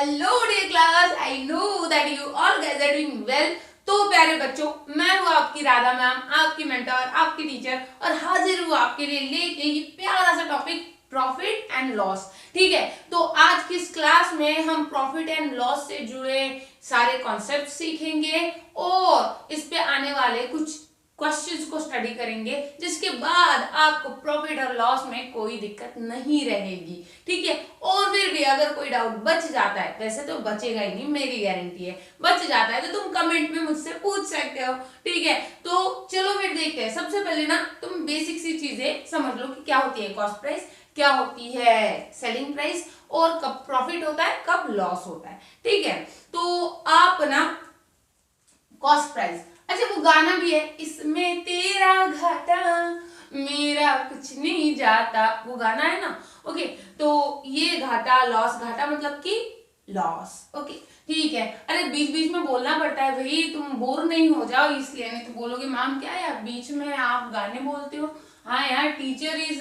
Hello dear class, I know that you all guys are doing well. तो प्यारे बच्चों, मैं हूँ आपकी राधा मैम, आपकी मेंटर, आपकी टीचर, और हाजिर हूँ आपके लिए लेके ये प्यारा सा टॉपिक प्रॉफिट एंड लॉस। ठीक है, तो आज की इस क्लास में हम प्रॉफिट एंड लॉस से जुड़े सारे कॉन्सेप्ट सीखेंगे और इस पे आने वाले कुछ क्वेश्चंस को स्टडी करेंगे, जिसके बाद आपको प्रॉफिट और लॉस में कोई दिक्कत नहीं रहेगी। ठीक है, और फिर भी अगर कोई डाउट बच जाता है, वैसे तो बचेगा ही नहीं, मेरी गारंटी है, बच जाता है तो तुम कमेंट में मुझसे पूछ सकते हो। ठीक है, तो चलो फिर देखते हैं। सबसे पहले ना तुम बेसिक सी चीजें समझ लो कि क्या होती है कॉस्ट प्राइस, क्या होती है सेलिंग प्राइस, और कब प्रॉफिट होता है, कब लॉस होता है। ठीक है, तो आप ना कॉस्ट प्राइस, अच्छा वो गाना भी है, इसमें तेरा घाटा मेरा कुछ नहीं जाता, वो गाना है ना। ओके, तो ये घाटा लॉस, घाटा मतलब कि लॉस। ओके ठीक है, अरे बीच बीच में बोलना पड़ता है भाई, तुम बोर नहीं हो जाओ इसलिए, नहीं तो बोलोगे मैम क्या यार बीच में आप गाने बोलते हो। हाँ यार, टीचर इज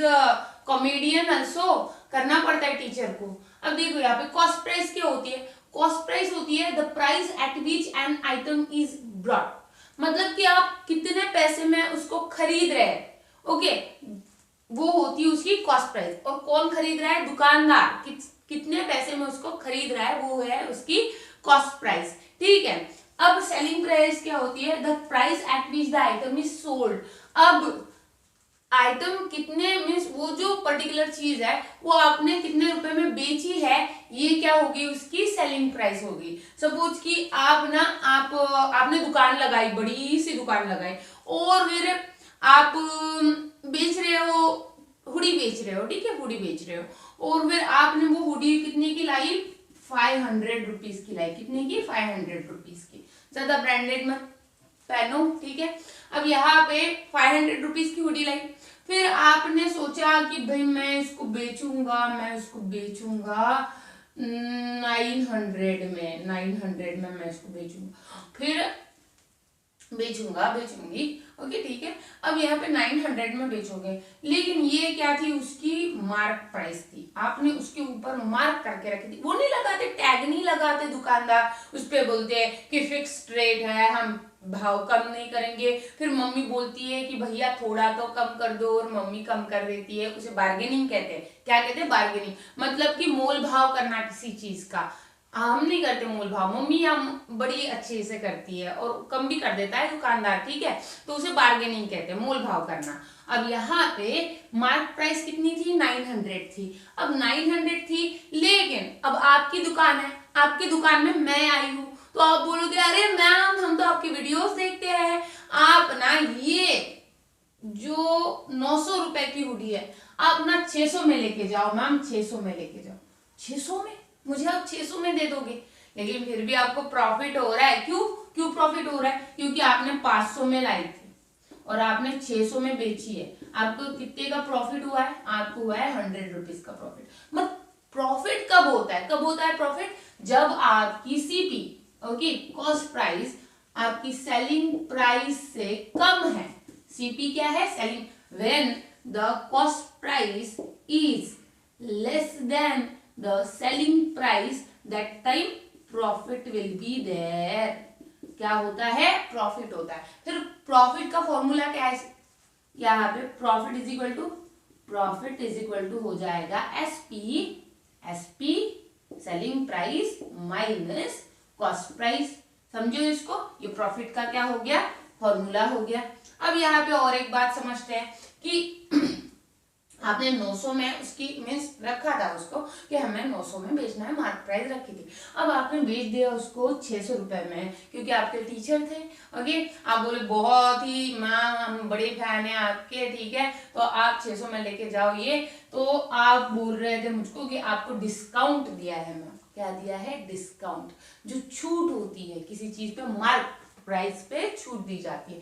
कॉमेडियन ऑल्सो, करना पड़ता है टीचर को। अब देखो यहाँ पे कॉस्ट प्राइस क्या होती है। कॉस्ट प्राइस होती है the price at which an item is brought, मतलब कि आप कितने पैसे में उसको खरीद रहे हैं। ओके, वो होती है उसकी कॉस्ट प्राइस। और कौन खरीद रहा है, दुकानदार कितने पैसे में उसको खरीद रहा है, वो है उसकी कॉस्ट प्राइस। ठीक है, अब सेलिंग प्राइस क्या होती है, the price at which the item is sold. अब आइटम कितने मीन्स वो जो पर्टिकुलर चीज है वो आपने कितने रुपए में बेची है, ये क्या होगी, उसकी सेलिंग प्राइस होगी। सपोज कि आपने दुकान लगाई, बड़ी सी दुकान लगाई, और फिर आप बेच रहे हो, हुडी बेच रहे हो। ठीक है, हुडी बेच रहे हो, और फिर आपने वो हुडी कितने की लाई, 500 रुपीज की लाई। कितने की, 500 रुपीज की। ज्यादा ब्रांडेड मत पहनो। ठीक है, अब यहाँ पे 500 रुपीज की हुडी लाई, फिर आपने सोचा कि भाई मैं इसको बेचूंगा 900 में, 900 में मैं इसको बेचूंगा, फिर बेचूंगी। ओके ठीक है, अब यहाँ पे 900 में बेचोगे, लेकिन ये क्या थी, उसकी मार्क प्राइस थी, आपने उसके ऊपर मार्क करके रखी थी। वो नहीं लगाते, टैग नहीं लगाते दुकानदार, उस पे बोलते हैं कि फिक्स्ड रेट है, हम भाव कम नहीं करेंगे। फिर मम्मी बोलती है कि भैया थोड़ा तो कम कर दो, और मम्मी कम कर देती है, उसे बार्गेनिंग कहते हैं। क्या कहते हैं, बार्गेनिंग, मतलब कि मोल भाव करना किसी चीज का। हम नहीं करते मोल भाव, मम्मी हम बड़ी अच्छे से करती है, और कम भी कर देता है दुकानदार। ठीक है, तो उसे बार्गेनिंग कहते हैं, मोल भाव करना। अब यहाँ पे मार्क प्राइस कितनी थी, 900 थी। अब 900 थी, लेकिन अब आपकी दुकान है, आपकी दुकान में मैं आई हूँ, तो आप बोलोगे अरे मैम हम तो आपकी वीडियोस देखते हैं, आप ना ये जो 900 रुपए की हुडी है आप ना 600 में लेके जाओ मैम, 600 में लेके जाओ। 600 में मुझे आप 600 में दे दोगे, लेकिन फिर भी आपको प्रॉफिट हो रहा है। क्यों प्रॉफिट हो रहा है, क्योंकि आपने 500 में लाई थी और आपने 600 में बेची है। आपको कितने का प्रॉफिट हुआ है, आपको हुआ है 100 रुपीज का प्रॉफिट। मत प्रॉफिट कब होता है, कब होता है प्रॉफिट, जब आपकी सीपी, ओके, कॉस्ट प्राइस आपकी सेलिंग प्राइस से कम है। सीपी क्या है, selling, when the cost price is less than the selling price, that time profit will be there। क्या होता है, प्रॉफिट होता है। फिर प्रॉफिट का फॉर्मूला क्या है, यहाँ पे प्रॉफिट इज इक्वल टू हो जाएगा SP selling price minus cost price. समझो इसको, ये प्रॉफिट का क्या हो गया, फॉर्मूला हो गया। अब यहाँ पे और एक बात समझते हैं कि आपने 900 में उसकी मीन्स रखा था उसको कि हमें 900 में बेचना है, मार्क प्राइस रखी थी। अब आपने बेच दिया उसको 600 रुपए में, क्योंकि आपके टीचर थे। ओके, आप बोले बहुत ही मैम हम बड़े फैन हैं आपके, ठीक है, तो आप 600 में लेके जाओ ये। तो आप बोल रहे थे मुझको कि आपको डिस्काउंट दिया है मैम। क्या दिया है, डिस्काउंट। जो छूट होती है किसी चीज पे, मार्क प्राइस पे छूट दी जाती है।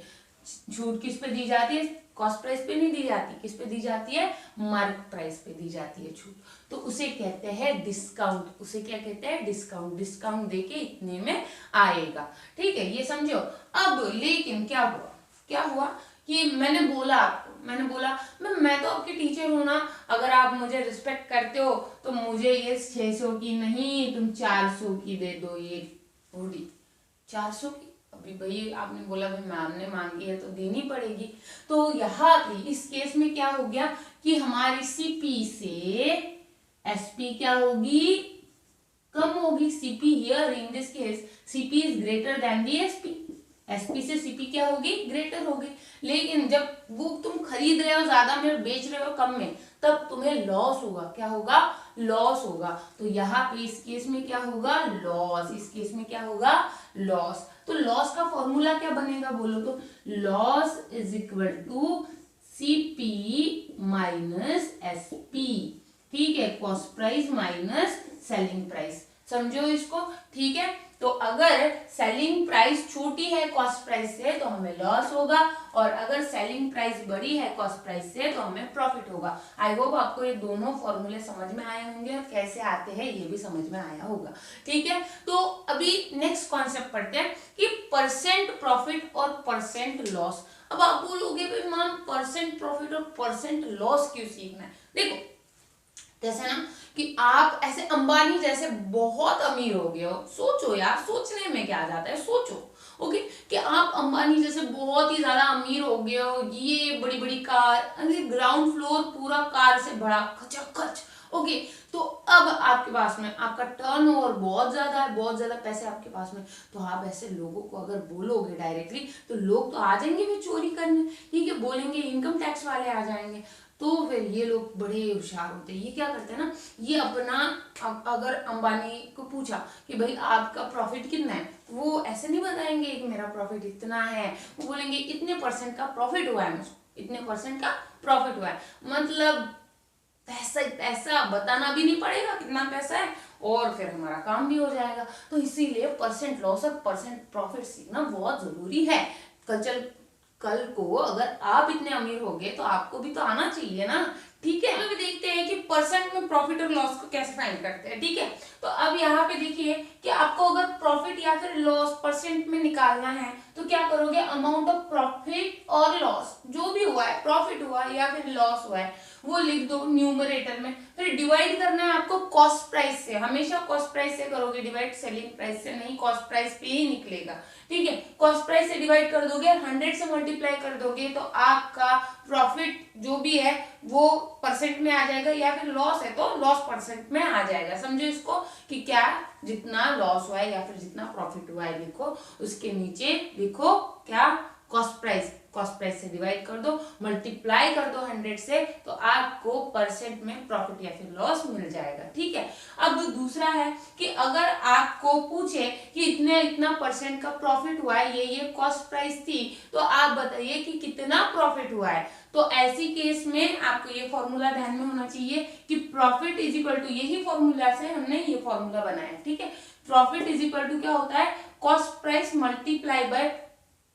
छूट किस पे दी जाती है, कॉस्ट प्राइस पे नहीं दी जाती, किस पे दी जाती है, मार्क प्राइस पे दी जाती है छूट, तो उसे कहते हैं डिस्काउंट। उसे क्या कहते हैं, डिस्काउंट। डिस्काउंट देके इतने में आएगा। ठीक है, ये समझो। अब लेकिन क्या हुआ कि मैंने बोला आपको मैंने बोला मैं तो आपकी टीचर हूँ ना, अगर आप मुझे रिस्पेक्ट करते हो तो मुझे ये 600 की नहीं तुम 400 की दे दो, ये थोड़ी 400 की। अभी भाई आपने बोला भाई मैम ने मांगी है तो देनी पड़ेगी। तो यहाँ पे इस केस में क्या हो गया कि हमारी सीपी से एसपी क्या होगी, कम होगी। CP here in this case CP is greater then the SP, SP से सीपी क्या होगी, ग्रेटर होगी। लेकिन जब बुक तुम खरीद रहे हो ज्यादा में और बेच रहे हो कम में, तब तुम्हें लॉस होगा। क्या होगा, लॉस होगा। तो यहाँ पे इस केस में क्या होगा, लॉस। इस केस में क्या होगा, लॉस। तो लॉस का फॉर्मूला क्या बनेगा बोलो तो, loss is equal to CP minus SP. ठीक है, cost price minus selling price. समझो इसको, ठीक है। तो अगर सेलिंग प्राइस छोटी है कॉस्ट प्राइस से तो हमें लॉस होगा, और अगर सेलिंग प्राइस बड़ी है कॉस्ट प्राइस से तो हमें प्रॉफिट होगा। आई होप आपको ये दोनों फॉर्मूले समझ में आए होंगे, और कैसे आते हैं ये भी समझ में आया होगा। ठीक है, तो अभी नेक्स्ट कॉन्सेप्ट पढ़ते हैं कि परसेंट प्रॉफिट और परसेंट लॉस। अब आप बोलोगे भाई मैम परसेंट प्रॉफिट और परसेंट लॉस क्यों सीखना है। देखो जैसे ना कि आप ऐसे अंबानी जैसे बहुत अमीर हो गए हो, सोचो यार, सोचने में क्या जाता है, सोचो ओके कि आप अंबानी जैसे बहुत ही ज्यादा अमीर हो गए हो, ये बड़ी बड़ी कार, ग्राउंड फ्लोर पूरा कार से भरा खचाखच। ओके, तो अब आपके पास में आपका टर्नओवर बहुत ज्यादा है, बहुत ज्यादा पैसे आपके पास में, तो आप ऐसे लोगों को अगर बोलोगे डायरेक्टली तो लोग तो आ जाएंगे भी चोरी करने। ठीक है, बोलेंगे इनकम टैक्स वाले आ जाएंगे। तो फिर ये लोग बड़े होशियार होते हैं, ये क्या करते हैं ना, ये अपना अगर अंबानी को पूछा कि भाई आपका प्रॉफिट कितना है, वो ऐसे नहीं बताएंगे कि मेरा प्रॉफिट इतना है, वो बोलेंगे इतने परसेंट का प्रॉफिट हुआ है मुझको, इतने परसेंट का प्रॉफिट हुआ है। मतलब पैसा पैसा बताना भी नहीं पड़ेगा कितना पैसा है, और फिर हमारा काम भी हो जाएगा। तो इसीलिए परसेंट लॉस और परसेंट प्रॉफिट सीखना बहुत जरूरी है। कल को अगर आप इतने अमीर हो गए तो आपको भी तो आना चाहिए ना। ठीक है, तो भी देखते हैं कि परसेंट में प्रॉफिट और लॉस को कैसे फाइंड करते हैं। ठीक है, तो अब यहाँ पे देखिए कि आपको अगर प्रॉफिट या फिर लॉस परसेंट में निकालना है तो क्या करोगे, अमाउंट ऑफ प्रॉफिट और लॉस, जो भी हुआ है, प्रॉफिट हुआ है या फिर लॉस हुआ है, वो लिख दो न्यूमरेटर में। फिर डिवाइड करना है आपको कॉस्ट प्राइस से, हमेशा कॉस्ट प्राइस से करोगे डिवाइड, सेलिंग प्राइस से नहीं, कॉस्ट प्राइस पे ही निकलेगा। ठीक है, कॉस्ट प्राइस से डिवाइड कर दोगे, 100 से मल्टीप्लाई कर दोगे तो आपका प्रॉफिट जो भी है वो परसेंट में आ जाएगा, या फिर लॉस है तो लॉस परसेंट में आ जाएगा। समझो इसको कि क्या, जितना लॉस हुआ है या फिर जितना प्रॉफिट हुआ है लिखो, उसके नीचे लिखो क्या, कॉस्ट प्राइस। कॉस्ट प्राइस से डिवाइड कर दो, मल्टीप्लाई कर दो 100 से, तो आपको परसेंट में प्रॉफिट या फिर लॉस मिल जाएगा। ठीक है, अब दूसरा है कि अगर आपको पूछे कि इतने इतना परसेंट का प्रॉफिट हुआ है, ये कॉस्ट प्राइस थी, तो आप बताइए कि कितना प्रॉफिट हुआ है। तो ऐसी केस में आपको ये फॉर्मूला ध्यान में होना चाहिए कि प्रॉफिट इज इक्वल टू, यही फॉर्मूला से हमने ये फॉर्मूला बनाया। ठीक है, प्रॉफिट इज इक्वल टू क्या होता है, cost price multiply by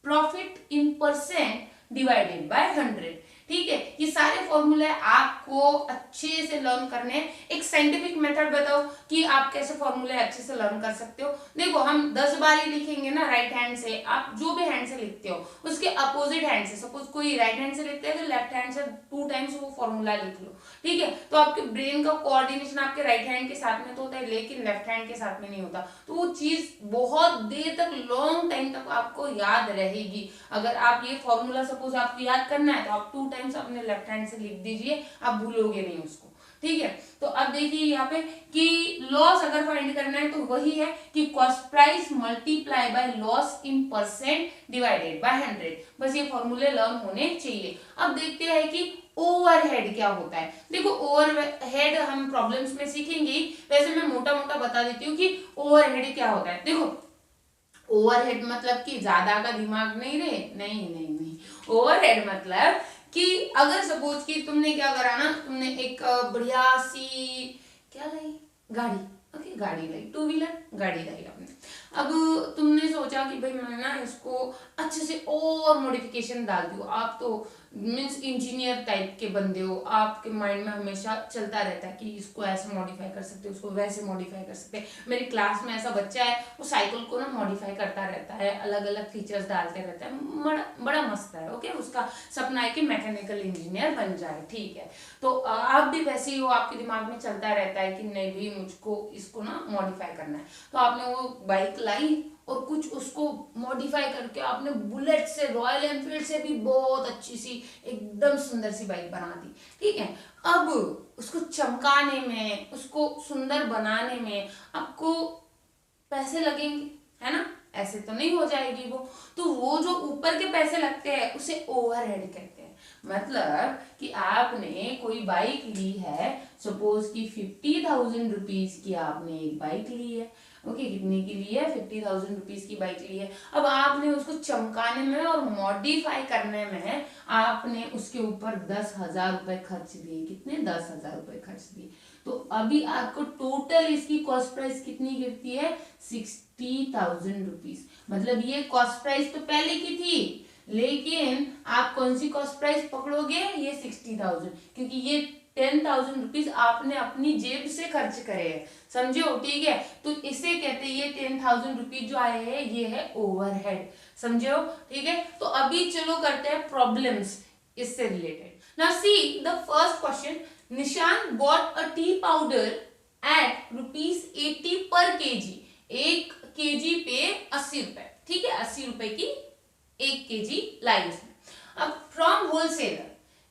profit in percent divided by 100। ठीक है, ये सारे फॉर्मूले आपको अच्छे से लर्न करने हैं। एक साइंटिफिक मेथड बताओ कि आप कैसे फॉर्मूले अच्छे से लर्न कर सकते हो। देखो हम 10 बार ही लिखेंगे ना राइट हैंड से, आप जो भी हैंड से लिखते हो उसके अपोजिट हैंड से, सपोज कोई राइट हैंड से लिखते हैं तो लेफ्ट हैंड से 2 टाइम्स वो फॉर्मूला लिख लो। ठीक है, तो आपके ब्रेन का कोऑर्डिनेशन आपके राइट हैंड के साथ में तो होता है, लेकिन लेफ्ट हैंड के साथ में नहीं होता। तो वो चीज बहुत देर तक, लॉन्ग टाइम तक आपको याद रहेगी। अगर आप ये फॉर्मूला सपोज आपको याद करना है तो आप 2 टाइम्स अपने लेफ्ट हैंड से लिख दीजिए, आप भूलोगे नहीं उसको। ठीक है, तो अब देखिए यहाँ पे कि लॉस अगर फाइंड करना है तो वही है कि cost price multiply by loss in percent divided by 100। बस ये फॉर्मूले लर्न होने चाहिए। अब देखते हैं कि ओवरहेड क्या होता है। देखो ओवरहेड हम प्रॉब्लम्स में सीखेंगे, वैसे मैं मोटा मोटा बता देती हूँ कि ओवरहेड क्या होता है। देखो ओवरहेड मतलब कि ज्यादा का दिमाग नहीं रे, नहीं नहीं नहीं, ओवरहेड मतलब कि अगर सपोज कि तुमने क्या करा ना, तुमने एक बढ़िया सी क्या लाई, गाड़ी, ओके गाड़ी लाई, 2 व्हीलर गाड़ी लाई आपने। अब तुमने सोचा कि भाई मैं ना इसको अच्छे से और मॉडिफिकेशन डाल दूँ। आप तो मीन्स इंजीनियर टाइप के बंदे हो, आपके माइंड में हमेशा चलता रहता है कि इसको ऐसे मॉडिफाई कर सकते हैं, उसको वैसे मॉडिफाई कर सकते हैं। मेरी क्लास में ऐसा बच्चा है, वो साइकिल को ना मॉडिफाई करता रहता है, अलग अलग फीचर्स डालते रहता है, बड़ा मस्त है। ओके, उसका सपना है कि मैकेनिकल इंजीनियर बन जाए। ठीक है, तो आप भी वैसे ही हो, आपके दिमाग में चलता रहता है कि नहीं भाई मुझको इसको ना मॉडिफाई करना है। तो आपने वो बाइक लाई और कुछ उसको मॉडिफाई करके आपने बुलेट से, रॉयल एनफील्ड से भी बहुत अच्छी सी एकदम सुंदर सी बाइक बना दी। ठीक है, अब उसको चमकाने में, उसको सुंदर बनाने में आपको पैसे लगेंगे, है ना? ऐसे तो नहीं हो जाएगी वो। तो वो जो ऊपर के पैसे लगते हैं उसे ओवरहेड कहते हैं। मतलब कि आपने कोई बाइक ली है, सपोज कि 50,000 रुपीज की आपने एक बाइक ली है। ओके, कितने की ली है? 50,000 रुपीज की बाइक ली है। अब आपने उसको चमकाने में और मॉडिफाई करने में आपने उसके ऊपर 10,000 रुपए खर्च दिए। कितने? 10,000 रुपए खर्च दिए। तो अभी आपको टोटल इसकी कॉस्ट प्राइस कितनी गिरती है? 60,000 रुपीज। मतलब ये कॉस्ट प्राइस तो पहले की थी, लेकिन आप कौन सी कॉस्ट प्राइस पकड़ोगे? ये 60,000, क्योंकि ये 10,000 रुपीज आपने अपनी जेब से खर्च करे हैं। समझो? ठीक है, तो इसे कहते हैं, ये 10,000 रुपीज जो आए हैं ये है ओवरहेड। समझो? ठीक है, तो अभी चलो करते हैं प्रॉब्लम्स इससे related. Now see the first question. Nishant bought a tea powder at ₹80 per KG. 1 KG पे 80 रुपए। ठीक है, 80 रुपए की 1 केजी लाई उसने। अब फ्रॉम होलसेलर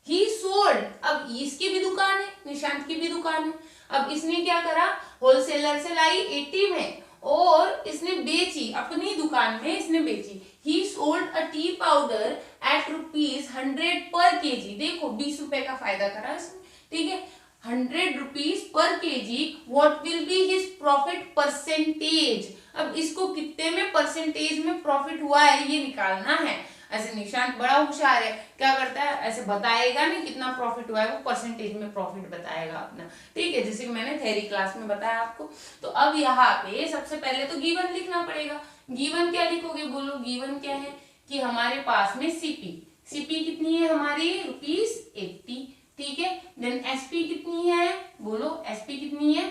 ही सोल्ड। अब इसकी भी दुकान है, निशांत की भी दुकान है। अब इसने क्या करा? होलसेलर से लाई 80 में और इसने बेची, अपनी दुकान में इसने बेची। He sold a tea powder at ₹100 per KG. देखो 20 रुपए का फायदा करा इसने। ठीक है, 100 rupees per KG. What will be his profit percentage. अब इसको कितने में परसेंटेज में प्रॉफिट हुआ है ये निकालना है। ऐसे निशांत बड़ा होशियार है, क्या करता है? ऐसे बताएगा नहीं कितना प्रॉफिट हुआ है, वो परसेंटेज में प्रॉफिट बताएगा अपना। ठीक है, जैसे कि मैंने थ्योरी क्लास में बताया आपको। तो अब यहाँ पे सबसे पहले तो गिवन लिखना पड़ेगा। गिवन क्या लिखोगे? बोलो, गिवन क्या है? कि हमारे पास में सीपी कितनी है हमारी? ₹80। ठीक है, देन एसपी कितनी है? बोलो, एसपी कितनी है?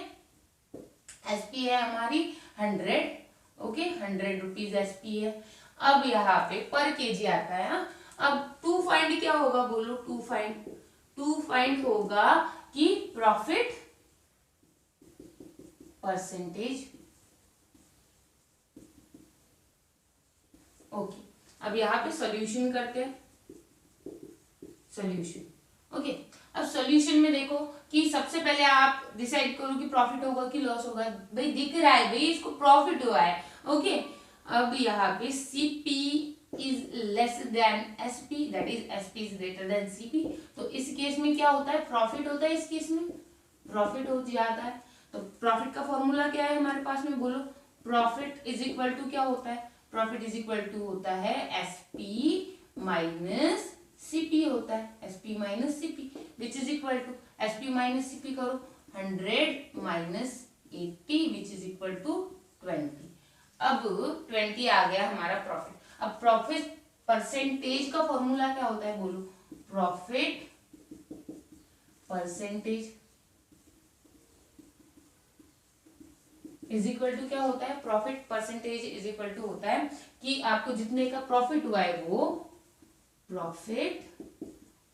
एसपी है हमारी 100। ओके, 100 रुपीज एसपी है। अब यहाँ पे पर केजी आता है। हाँ, अब टू फाइंड क्या होगा? बोलो, टू फाइंड होगा कि प्रॉफिट परसेंटेज। ओके, अब यहाँ पे सॉल्यूशन करते हैं। सॉल्यूशन। ओके, अब सॉल्यूशन में देखो कि सबसे पहले आप डिसाइड करो कि प्रॉफिट होगा कि लॉस होगा। भाई दिख रहा है, भाई इसको प्रॉफिट हुआ है। ओके, अब यहाँ पे CP is less than SP, that is SP is greater than CP. तो इस केस में क्या होता है? प्रॉफिट होता है। इस केस में प्रॉफिट हो जाता है। तो प्रॉफिट का फॉर्मूला क्या है हमारे पास में? बोलो, प्रॉफिट इज इक्वल टू क्या होता है? प्रॉफिट इज इक्वल टू होता है एसपी माइनस सीपी होता है। SP minus CP which is equal to, SP minus CP करो, 100 minus 80 which is equal to 20। अब 20 आ गया हमारा प्रॉफिट। अब प्रॉफिट परसेंटेज का फॉर्मूला क्या होता है? बोलो, profit percentage is equal to क्या होता है? Profit percentage is equal to होता है कि आपको जितने का प्रॉफिट हुआ है वो प्रॉफिट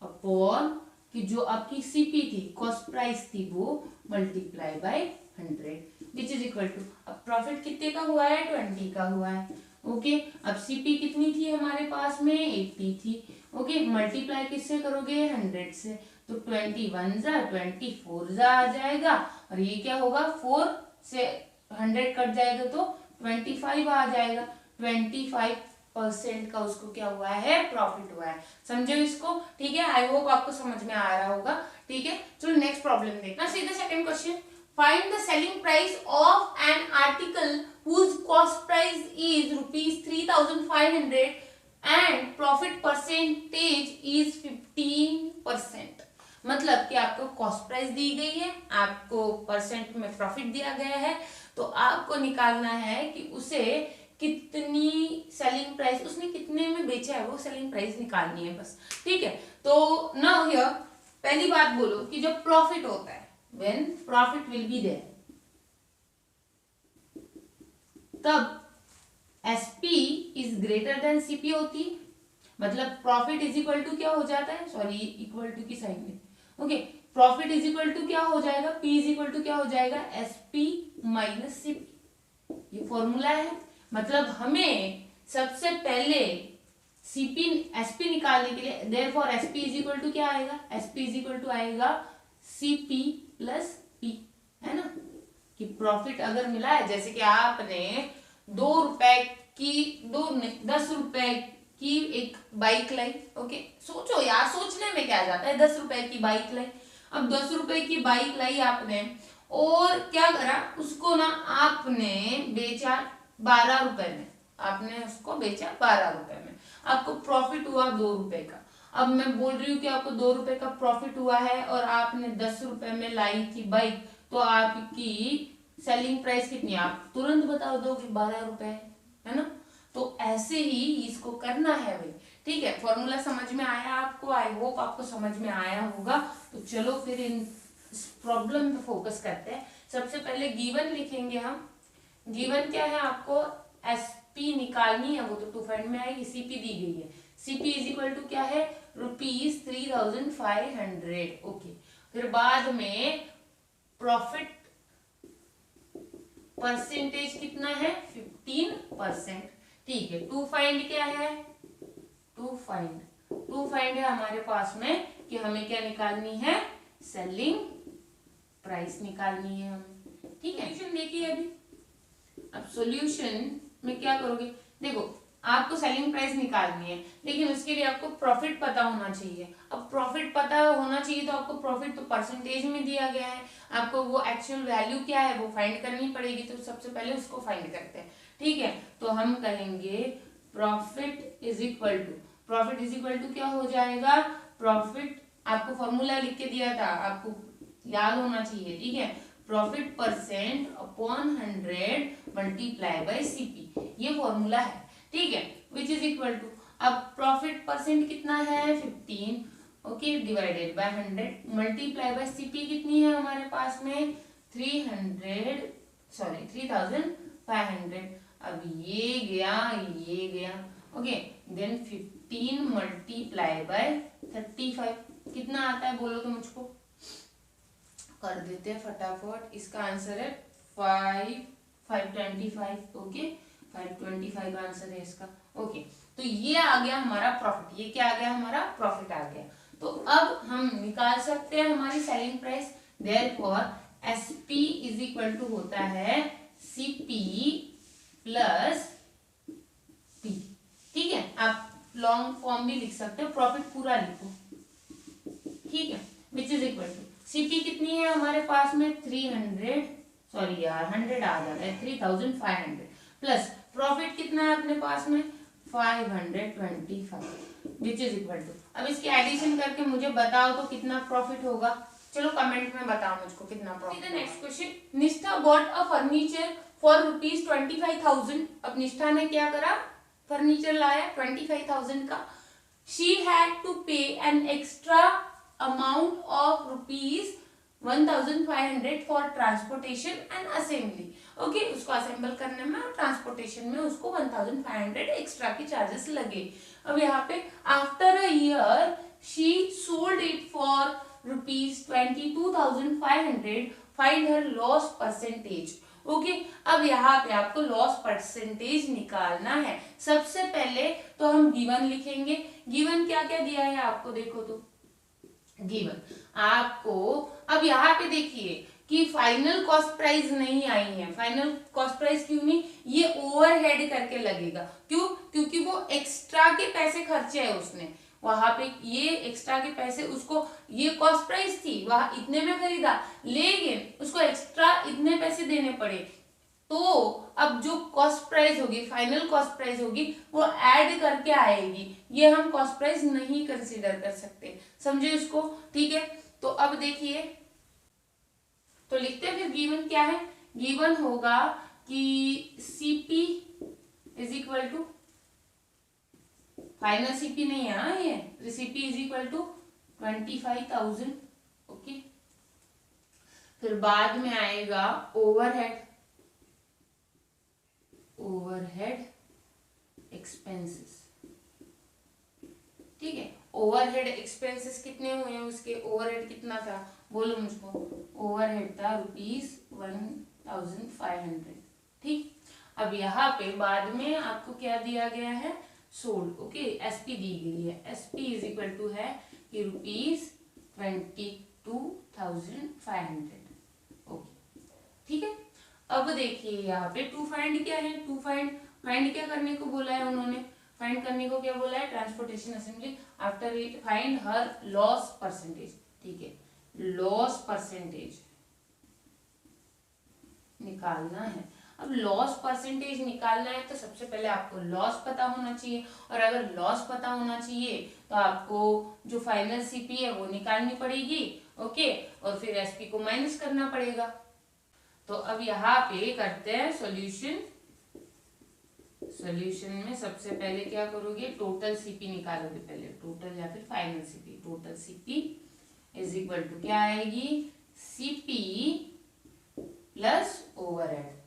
अपॉन कि जो आपकी सीपी थी, कॉस्ट प्राइस थी, वो multiply by 100 which is equal to, अब प्रॉफिट कितने का हुआ है? 20 का हुआ है। ओके, अब सीपी कितनी थी हमारे पास में? 80 थी। ओके, मल्टीप्लाई किससे करोगे? 100 से। तो 21 जा 24 जा आ जाएगा, और ये क्या होगा? 4 से 100 कट जाएगा तो 25 आ जाएगा। 25% का उसको क्या हुआ है? प्रॉफिट हुआ है। समझो इसको? ठीक है, आई होप आपको समझ में आ रहा होगा। ठीक है, चलो नेक्स्ट प्रॉब्लम देखना। सीधा second question. Find the selling price of an article whose cost price is ₹3,500 and profit percentage is 15%। मतलब कि आपको कॉस्ट प्राइस दी गई है, आपको परसेंट में प्रॉफिट दिया गया है, तो आपको निकालना है कि उसे कितनी सेलिंग प्राइस, उसने कितने में बेचा है, वो सेलिंग प्राइस निकालनी है बस। ठीक है, तो नाउ हियर पहली बात बोलो कि जब प्रॉफिट होता है, when profit will be there, तब SP is greater than CP होती है। मतलब प्रॉफिट इज इक्वल टू क्या हो जाता है, सॉरी इक्वल टू की साइड में, okay, profit is equal to क्या हो जाएगा, पी इज इक्वल टू क्या हो जाएगा, एसपी माइनस सीपी। ये फॉर्मूला है। मतलब हमें सबसे पहले सीपी एसपी निकालने के लिए therefore SP is equal to क्या आएगा, एसपी इज इक्वल टू आएगा सीपी प्लस पी, है ना। कि प्रॉफिट अगर मिला है, जैसे कि आपने 2 रुपए की 10 रुपए की एक बाइक लाई, ओके, सोचो यार, सोचने में क्या जाता है, 10 रुपए की बाइक लाई। अब 10 रुपए की बाइक लाई आपने, और क्या करा, उसको ना आपने बेचा 12 रुपए में, आपने उसको बेचा 12 रुपए में, आपको प्रॉफिट हुआ 2 रुपए का। अब मैं बोल रही हूँ कि आपको 2 रुपए का प्रॉफिट हुआ है और आपने 10 रुपए में लाई थी बाइक, तो आपकी सेलिंग प्राइस कितनी है, आप तुरंत बता दो कि 12 रुपए है ना। तो ऐसे ही इसको करना है भाई। ठीक है, फॉर्मूला समझ में आया आपको, आई होप आपको समझ में आया होगा। तो चलो फिर इन प्रॉब्लम पे फोकस करते हैं। सबसे पहले गिवन लिखेंगे हम। गिवन क्या है, आपको एसपी निकालनी है, वो तो टू फाइंड में आएगी, सीपी दी गई है, सीपी इज इक्वल टू क्या है, ₹3,500, ओके। फिर बाद में प्रॉफिट परसेंटेज कितना है, 15%। ठीक है, टू फाइंड क्या है, टू फाइंड है हमारे पास में कि हमें क्या निकालनी है, सेलिंग प्राइस निकालनी है हमें। ठीक है, सॉल्यूशन देखिए अभी। अब सॉल्यूशन में क्या करोगे, देखो आपको सेलिंग प्राइस निकालनी है, लेकिन उसके लिए आपको प्रॉफिट पता होना चाहिए। अब प्रॉफिट पता होना चाहिए, तो आपको प्रॉफिट तो परसेंटेज में दिया गया है, आपको वो एक्चुअल वैल्यू क्या है वो फाइंड करनी पड़ेगी। तो सबसे पहले उसको फाइंड करते हैं। ठीक है, तो हम कहेंगे प्रॉफिट इज इक्वल टू क्या हो जाएगा, प्रॉफिट आपको फॉर्मूला लिख के दिया था, आपको याद होना चाहिए। ठीक है, profit percent upon 100 multiply by CP, ये फॉर्मूला है। ठीक है, विच इज इक्वल टू, अब प्रॉफिट परसेंट कितना है 15, okay, divided by 100 multiply by CP कितनी है हमारे पास में 3,500। अब ये गया, ओके, देन 15 मल्टीप्लाई बाय 35 कितना आता है बोलो तो मुझको, कर देते हैं फटाफट। इसका आंसर है 525, ओके, 525 आंसर है इसका। ओके, तो ये आ गया हमारा प्रॉफिट, ये क्या आ गया, हमारा प्रॉफिट आ गया। तो अब हम निकाल सकते हैं हमारी selling price. Therefore SP is equal to होता है सीपी प्लस पी। ठीक है, आप लॉन्ग फॉर्म भी लिख सकते हो, प्रॉफिट पूरा लिखो। ठीक है, which is equal to CP कितनी है हमारे पास में 300, सॉरी यार 100 आ जाता है, 3,500 प्लस प्रॉफिट कितना है अपने पास में 525, विच इज इक्वल टू, अब इसकी एडिशन करके मुझे बताओ तो कितना प्रॉफिट होगा। चलो कमेंट में बताओ मुझको कितना प्रॉफिट। नेक्स्ट क्वेश्चन, निष्ठा बॉट अ फर्नीचर फॉर ₹25,000। अब निष्ठा ने क्या करा, फर्नीचर लाया 25,000 का। शी हैड टू पे an extra amount of ₹1,500 for transportation and assembly. Okay, उसको असेंबल करने में और ट्रांसपोर्टेशन में उसको 1,500 एक्स्ट्रा की चार्जेस लगे। अब यहाँ पे after a year she sold it for ₹22,500, find her loss percentage. Okay, अब यहाँ पे आपको लॉस परसेंटेज निकालना है। सबसे पहले तो हम गिवन लिखेंगे। गिवन क्या क्या दिया है आपको, देखो तो गिवन आपको, अब यहाँ पे देखिए कि फाइनल कॉस्ट प्राइस नहीं आई है। फाइनल कॉस्ट प्राइस क्यों नहीं, ये ओवरहेड करके लगेगा। क्यों, क्योंकि वो एक्स्ट्रा के पैसे खर्चे है उसने वहां पे, ये एक्स्ट्रा के पैसे उसको, ये कॉस्ट प्राइस थी वहां इतने में खरीदा, लेकिन उसको एक्स्ट्रा इतने पैसे देने पड़े। तो अब जो कॉस्ट प्राइस होगी, फाइनल कॉस्ट प्राइस होगी, वो ऐड करके आएगी। ये हम कॉस्ट प्राइस नहीं कंसीडर कर सकते, समझे इसको। ठीक है, तो अब देखिए तो लिखते हैं फिर गिवन क्या है। गिवन होगा कि CP is equal to, final CP नहीं है हाँ, ये CP is equal to 25,000। Okay, फिर बाद में आएगा ओवरहेड, ओवरहेड एक्सपेंसेस। ठीक है, ओवरहेड एक्सपेंसेस कितने हुए हैं उसके, ओवरहेड कितना था बोलो मुझको। ओवरहेड था ₹1,500। ठीक, अब यहाँ पे बाद में आपको क्या दिया गया है, सोल्ड। ओके, एसपी दी गई है, एसपी इज इक्वल टू है कि ₹22,500। ओके, ठीक है। अब देखिए यहाँ पे टू फाइंड क्या है, टू फाइंड क्या करने को बोला है उन्होंने, फाइंड करने को क्या बोला है, transportation assembly after it find her loss percentage. ठीक है, लॉस परसेंटेज निकालना है। अब लॉस परसेंटेज निकालना है तो सबसे पहले आपको लॉस पता होना चाहिए, और अगर लॉस पता होना चाहिए तो आपको जो फाइनल सीपी है वो निकालनी पड़ेगी। ओके, और फिर एसपी को माइनस करना पड़ेगा। तो अब यहाँ पे करते हैं सॉल्यूशन। सॉल्यूशन में सबसे पहले क्या करोगे, टोटल सीपी निकालोगे पहले, टोटल या फिर final CP. Total CP is equal to क्या आएगी, सीपी प्लस ओवरहेड।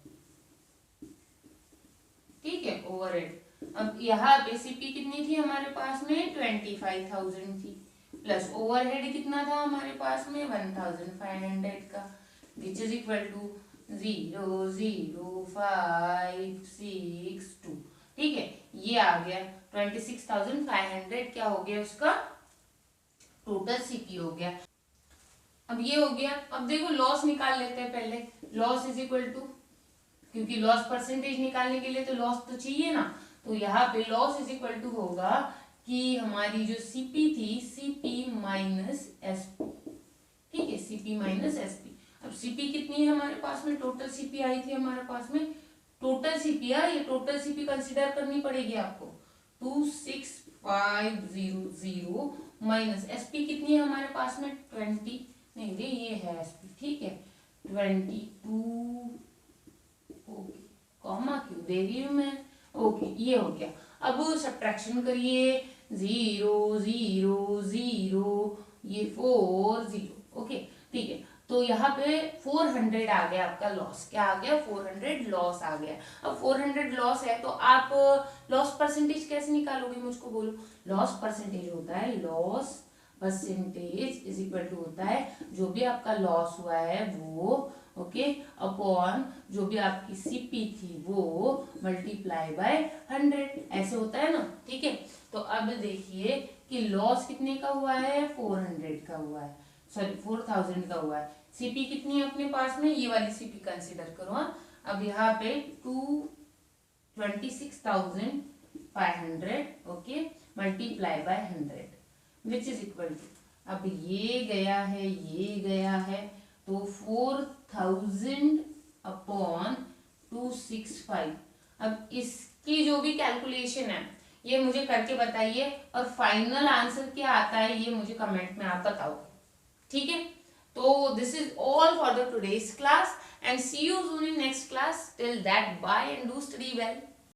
ठीक है, ओवरहेड। अब यहाँ पे सीपी कितनी थी हमारे पास में, 25,000 थी, प्लस ओवरहेड कितना था हमारे पास में 1,500 का, विच इज इक्वल टू 0,0562। ठीक है, ये आ गया 26,500 क्या हो गया उसका टोटल सीपी हो गया। अब ये हो गया। अब देखो लॉस निकाल लेते हैं पहले। लॉस इज इक्वल टू, क्योंकि लॉस परसेंटेज निकालने के लिए तो लॉस तो चाहिए ना, तो यहाँ पे लॉस इज इक्वल टू होगा कि हमारी जो सीपी थी, सीपी माइनस एसपी। ठीक है, सीपी माइनस एसपी। अब सीपी कितनी है हमारे पास में, टोटल सीपी आई थी हमारे पास में, टोटल सीपी है ये, टोटल सीपी कंसीडर करनी पड़ेगी आपको, 26,500 माइनस एसपी कितनी है हमारे पास में 20, नहीं रे ये है एसपी। ठीक है, 22। ओके, कॉमा क्यों दे रही हूं मैं। ओके, ये हो गया। अब सब्ट्रैक्शन करिए, 0 0 0, ये 4 0। ओके, ठीक है, तो यहाँ पे 400 आ गया आपका लॉस। क्या आ गया, 400 लॉस आ गया। अब 400 लॉस है तो आप लॉस परसेंटेज कैसे निकालोगे मुझको बोलो। लॉस परसेंटेज होता है, loss percentage is equal to होता है जो भी आपका लॉस हुआ है वो, ओके, अपॉन जो भी आपकी सीपी थी वो मल्टीप्लाई बाय 100, ऐसे होता है ना। ठीक है, तो अब देखिए कि लॉस कितने का हुआ है, 400 का हुआ है, सॉरी 4,000 का हुआ है। सीपी कितनी है अपने पास में, ये वाली सीपी कंसीडर करो। अब यहाँ पे 26,500 okay multiply by 100 which is equal to, अब ये गया है ये गया है, तो 4,000 अपॉन 265। अब इसकी जो भी कैलकुलेशन है ये मुझे करके बताइए, और फाइनल आंसर क्या आता है ये मुझे कमेंट में आप बताओ। ठीक है, तो this is all for the today's class and see you soon in next class. Till that bye and do study well.